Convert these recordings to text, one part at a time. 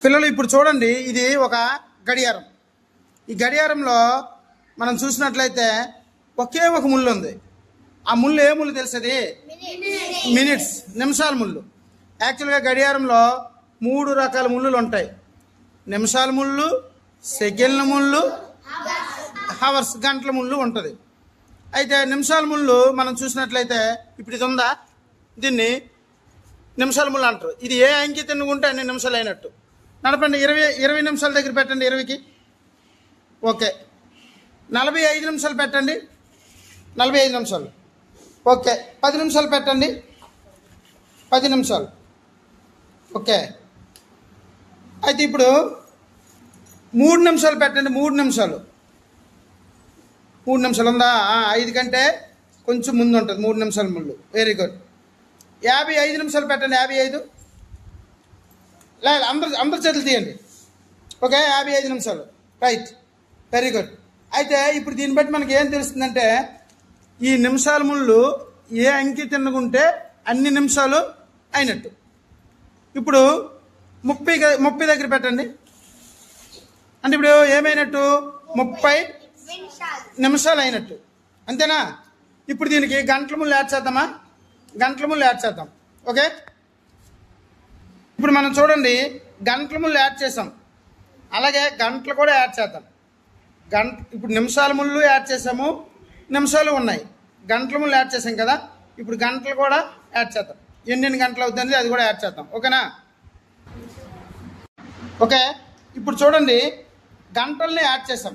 పిల్లలు ఇప్పుడు చూడండి, ఇది ఒక గడియారం. ఈ గడియారంలో మనం చూసినట్లయితే ఒకే ఒక ముళ్ళు ఉంది. ఆ ముళ్ళు ఏ ముళ్ళు తెలుసది? మినిట్స్, నిమిషాల ముళ్ళు. యాక్చువల్గా గడియారంలో 3 రకాల ముళ్ళులు ఉంటాయి. నిమిషాల ముళ్ళు, సెకండ్ల ముళ్ళు, హవర్స్ గంటల ముళ్ళు ఉంటుంది. అయితే నిమిషాల ముళ్ళు మనం చూసినట్లయితే ఇప్పుడు ఇది ఉందా, దీన్ని నిమిషాల ముళ్ళు అంటారు. ఇది ఏ అంకి తిన్నుకుంటే అన్ని నిమిషాలు అయినట్టు. నడపండి, 20 నిమిషాల దగ్గర పెట్టండి 20కి. ఓకే. 45 నిమిషాలు పెట్టండి, 45 నిమిషాలు. ఓకే. 10 నిమిషాలు పెట్టండి, 10 నిమిషాలు. ఓకే. అయితే ఇప్పుడు 3 నిమిషాలు పెట్టండి, 3 నిమిషాలు. 3 నిమిషాలు ఉందా? 5 కంటే కొంచెం ముందు ఉంటుంది 3 నిమిషాల ముళ్ళు. Very good. 55 నిమిషాలు పెట్టండి, 55. లేదు, అందరు చేతులు తీయండి. ఓకే, 55 నిమిషాలు. Right, very good. అయితే ఇప్పుడు దీన్ని బట్టి మనకి ఏం తెలుస్తుందంటే, ఈ నిమిషాల ముళ్ళు ఏ అంకి తిన్నుకుంటే అన్ని నిమిషాలు అయినట్టు. ఇప్పుడు 30 దగ్గర పెట్టండి. అంటే ఇప్పుడు ఏమైనట్టు? 30 నిమిషాలు అయినట్టు. అంతేనా? ఇప్పుడు దీనికి గంటల ముళ్ళు యాడ్ చేద్దామా? గంటల ముళ్ళు యాడ్ చేద్దాం. ఓకే. ఇప్పుడు మనం చూడండి, గంటల ముళ్ళు యాడ్ చేసాం, అలాగే గంటలు కూడా యాడ్ చేద్దాం. ఇప్పుడు నిమిషాల ముళ్ళు యాడ్ చేసాము, నిమిషాలు ఉన్నాయి. గంటల ముళ్ళు యాడ్ చేసాం కదా, ఇప్పుడు గంటలు కూడా యాడ్ చేద్దాం. ఎన్ని గంటలు అవుతుంది అది కూడా యాడ్ చేద్దాం. ఓకేనా? ఓకే. ఇప్పుడు చూడండి, గంటల్ని యాడ్ చేసాం,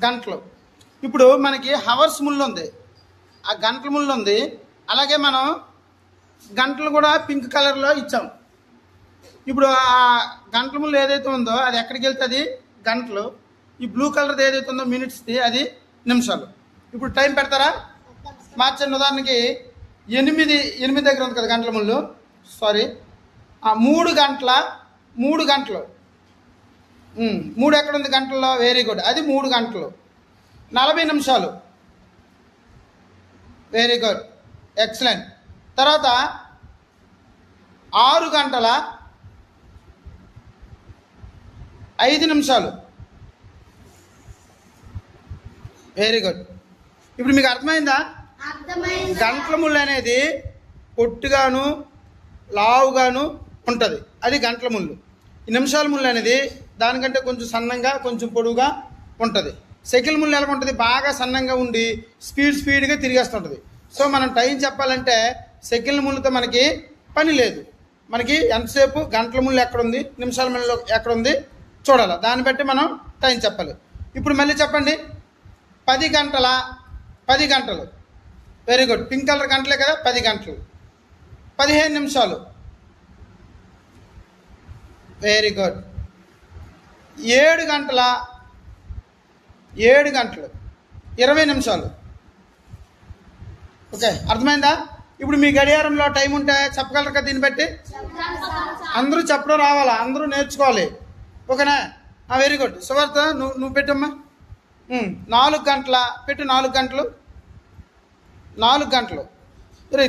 గంటలు. ఇప్పుడు మనకి హవర్స్ ముళ్ళు ఉంది, ఆ గంటల ముళ్ళు ఉంది. అలాగే మనం గంటలు కూడా పింక్ కలర్లో ఇచ్చాం. ఇప్పుడు ఆ గంటల ముళ్ళు ఏదైతే ఉందో అది ఎక్కడికి వెళ్తుంది? గంటలు. ఈ బ్లూ కలర్ది ఏదైతే ఉందో మినిట్స్ది, అది నిమిషాలు. ఇప్పుడు టైం పెడతారా? మార్చండి. ఉదాహరణకి 8 దగ్గర ఉంది కదా గంటల ముళ్ళు, సారీ, 3 గంటలు. 3 ఎక్కడ ఉంది గంటల్లో? వెరీ గుడ్, అది 3 గంటలు. 40 నిమిషాలు. Very good, excellent. తర్వాత 6 గంటల 5 నిమిషాలు. Very good. ఇప్పుడు మీకు అర్థమైందా? గంటల ముళ్ళు అనేది పొట్టుగాను లావుగాను ఉంటుంది, అది గంటల ముళ్ళు. ఈ నిమిషాల ముళ్ళు అనేది దానికంటే కొంచెం సన్నంగా, కొంచెం పొడుగుగా ఉంటుంది. సెకండ్ ముళ్ళు ఎలా ఉంటుంది? బాగా సన్నంగా ఉండి స్పీడ్గా తిరిగేస్తుంటుంది. సో మనం టైం చెప్పాలంటే సెకండ్ ముళ్ళతో మనకి పని లేదు. మనకి ఎంతసేపు గంటల ముళ్ళు ఎక్కడుంది, నిమిషాల ముళ్ళు ఎక్కడుంది చూడాలి. దాన్ని బట్టి మనం టైం చెప్పాలి. ఇప్పుడు మళ్ళీ చెప్పండి. 10 గంటలు. వెరీ గుడ్, పింక్ కలర్ గంటలే కదా, 10 గంటలు. 15 నిమిషాలు. Very good. 7 గంటల 20 నిమిషాలు. ఓకే, అర్థమైందా? ఇప్పుడు మీ గడియారంలో టైం ఉంటే చెప్పగలరు కదా దీన్ని బట్టి? అందరూ చెప్పడం రావాలా, అందరూ నేర్చుకోవాలి. ఓకేనా? Very good. సువార్త నువ్వు పెట్టమ్మా. 4 గంటల పెట్టు. 4 గంటలు. 4 గంటలు.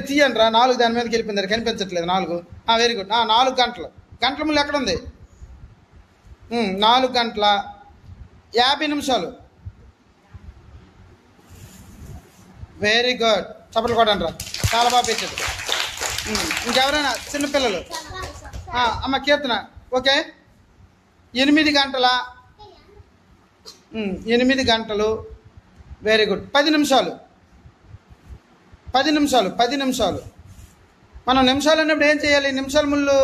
తీయండి రా. 4 దాని మీదకి వెళ్ళిపోయింది, కనిపించట్లేదు. 4. Very good. 4 గంటలు. గంటల ముళ్ళు ఎక్కడ ఉంది? 4 గంటల 50 నిమిషాలు. వెరీ గుడ్, చప్పట్లు కొట్టండి రా, చాలా బాగా పెట్టారు. ఇంకెవరైనా చిన్నపిల్లలు? అమ్మ కీర్తన. ఓకే. 8 గంటల 8 గంటలు. Very good. 10 నిమిషాలు. 10 నిమిషాలు. మనం నిమిషాలు అన్నప్పుడు ఏం చేయాలి? నిమిషాల ముళ్ళు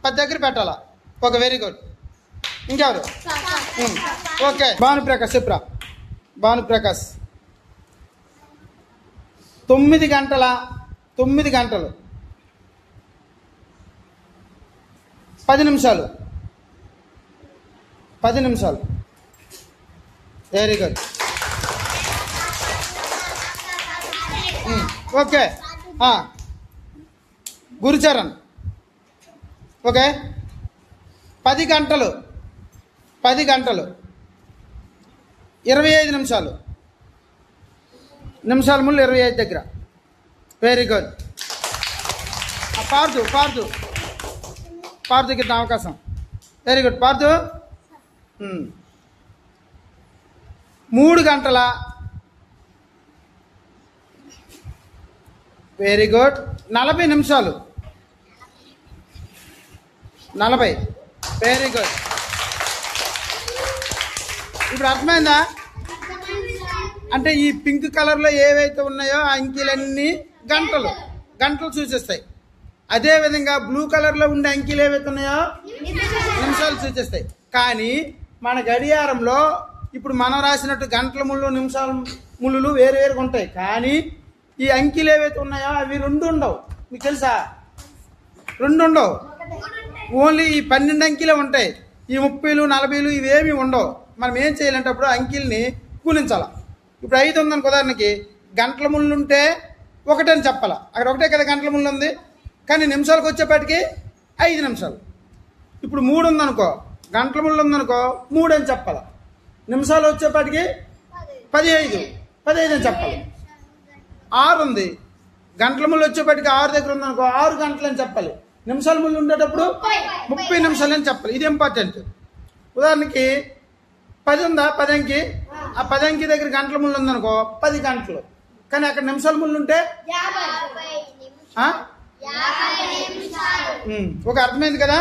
10 దగ్గర పెట్టాలా? Okay, very good. ఇంకెవరు? ఓకే, భానుప్రకాష్ చెప్పురా. భానుప్రకాష్. 9 గంటలు. 10 నిమిషాలు. 10 నిమిషాలు. Very good. Okay. Gurucharan. Okay. 10 గంటలు. 25 నిమిషాలు. నిమిషాల ముళ్ళు 25 దగ్గర. Very good. పార్దు పార్థుకి ఇద్దాం అవకాశం. Very good Partha. 3 గంటల వెరీ గుడ్ 40 నిమిషాలు 40 వెరీ గుడ్. ఇప్పుడు అర్థమైందా? అంటే ఈ పింక్ కలర్లో ఏవైతే ఉన్నాయో ఆ అంకెలన్నీ గంటలు సూచిస్తాయి. అదేవిధంగా బ్లూ కలర్లో ఉండే అంకెలు ఏవైతే ఉన్నాయో నిమిషాలు సూచిస్తాయి. కానీ మన గడియారంలో ఇప్పుడు మనం రాసినట్టు గంటల ముళ్ళు నిమిషాల ముళ్ళు వేరువేరుగా ఉంటాయి. కానీ ఈ అంకెలు ఏవైతే ఉన్నాయో అవి 2 ఉండవు. మీకు తెలుసా? 2 ఉండవు. ఓన్లీ ఈ 12 అంకెలే ఉంటాయి. ఈ 30లు 40లు ఇవేమి ఉండవు. మనం ఏం చేయాలంటే అప్పుడు అంకెల్ని గుణించాల. ఇప్పుడు 5 ఉందనుకో, ఉదాహరణకి గంటల ముళ్ళు ఉంటే 1 అని చెప్పాల. అక్కడ 1 కదా గంటల ముళ్ళు ఉంది. కానీ నిమిషాలకు వచ్చేపాటికి 5 నిమిషాలు. ఇప్పుడు 3 ఉందనుకో, గంటల ముళ్ళు ఉందనుకో 3 అని చెప్పాలి. నిమిషాలు వచ్చేపాటికి 15 అని చెప్పాలి. 6 ఉంది, గంటల ముళ్ళు వచ్చేపాటికి 6 దగ్గర ఉందనుకో 6 గంటలు అని చెప్పాలి. నిమిషాల ముళ్ళు ఉండేటప్పుడు 30 నిమిషాలు అని చెప్పాలి. ఇది ఇంపార్టెంట్. ఉదాహరణకి 10 ఉందా, 10 అంకి, ఆ 10 అంకి దగ్గర గంటల ముళ్ళు ఉందనుకో 10 గంటలు. కానీ అక్కడ నిమిషాల ముళ్ళు ఉంటే ఒక అర్థమైంది కదా?